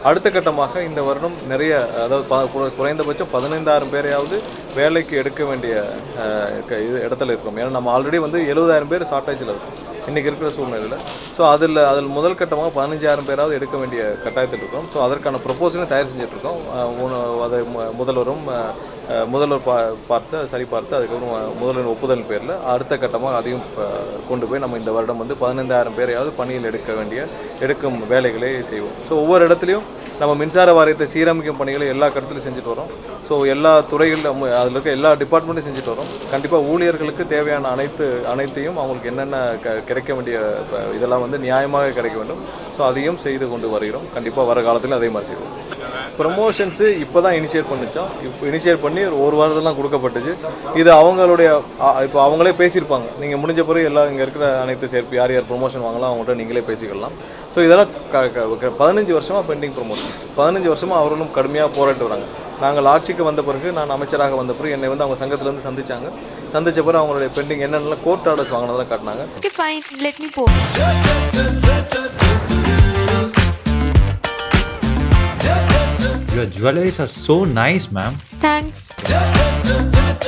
அடுத்த கட்டமாக இந்த வருடம் நிறைய, அதாவது குறைந்தபட்சம் 15,000 பேரையாவது வேலைக்கு எடுக்க வேண்டிய இடத்துல இருக்கோம். ஏன்னா நம்ம ஆல்ரெடி வந்து 70,000 பேர் ஷார்ட்டேஜில் இருக்கும் இன்றைக்கி இருக்கிற சூழ்நிலையில். ஸோ அதில் முதல் கட்டமாக 15,000 பேராவது எடுக்க வேண்டிய கட்டாயத்தில் இருக்கோம். ஸோ அதற்கான ப்ரொப்போசலை தயார் செஞ்சிட்ருக்கோம். அதை முதல்வர் பார்த்து சரிபார்த்து அதுக்கப்புறம் முதல்வரின் ஒப்புதல் பேரில் அடுத்த கட்டமாக அதையும் கொண்டு போய் நம்ம இந்த வருடம் வந்து 15,000 பேரையாவது பணியில் எடுக்கும் வேலைகளை செய்வோம். ஸோ ஒவ்வொரு இடத்துலையும் நம்ம மின்சார வாரியத்தை சீரமைக்கும் பணிகளை எல்லா கட்டத்திலையும் செஞ்சுட்டு வரோம். ஸோ எல்லா துறைகளிலும் அதில் இருக்க எல்லா டிபார்ட்மெண்ட்டையும் செஞ்சுட்டு வரோம். கண்டிப்பாக ஊழியர்களுக்கு தேவையான அனைத்தையும் அவங்களுக்கு என்னென்ன கிடைக்க வேண்டிய இதெல்லாம் வந்து நியாயமாக கிடைக்க வேண்டும். ஸோ அதையும் செய்து கொண்டு வருகிறோம். கண்டிப்பாக வர காலத்தில் அதே மாதிரி செய்வோம். ப்ரமோஷன்ஸு இப்போ தான் இனிஷியேட் பண்ணிச்சோம். இப்போ இனிஷியேட் பண்ணி ஒரு வாரத்தில் கொடுக்கப்பட்டுச்சு. இது அவங்களுடைய இப்போ அவங்களே பேசியிருப்பாங்க. நீங்கள் முடிஞ்ச பிறகு எல்லாம் இங்கே இருக்கிற அனைத்து சேர்ப்பு யார் ப்ரொமோஷன் வாங்கலாம் அவங்கள்ட்ட நீங்களே பேசிக்கலாம். ஸோ இதெல்லாம் 15 வருஷமாக பெண்டிங் ப்ரொமோஷன். 15 வருஷமாக அவர்களும் கடுமையாக போராட்டு வராங்க. நாங்கள் ஆட்சிக்கு வந்த பிறகு, நான் அமைச்சராக வந்த பிறகு என்னை வந்து அவங்க சங்கத்திலேருந்து சந்தித்த பிறகு அவங்களுடைய பெண்டிங் என்னென்னலாம் கோர்ட் ஆர்டர்ஸ் வாங்கினதெல்லாம் காட்டினாங்க. Okay, fine. Let me go. Your jewelries are so nice, ma'am. Thanks.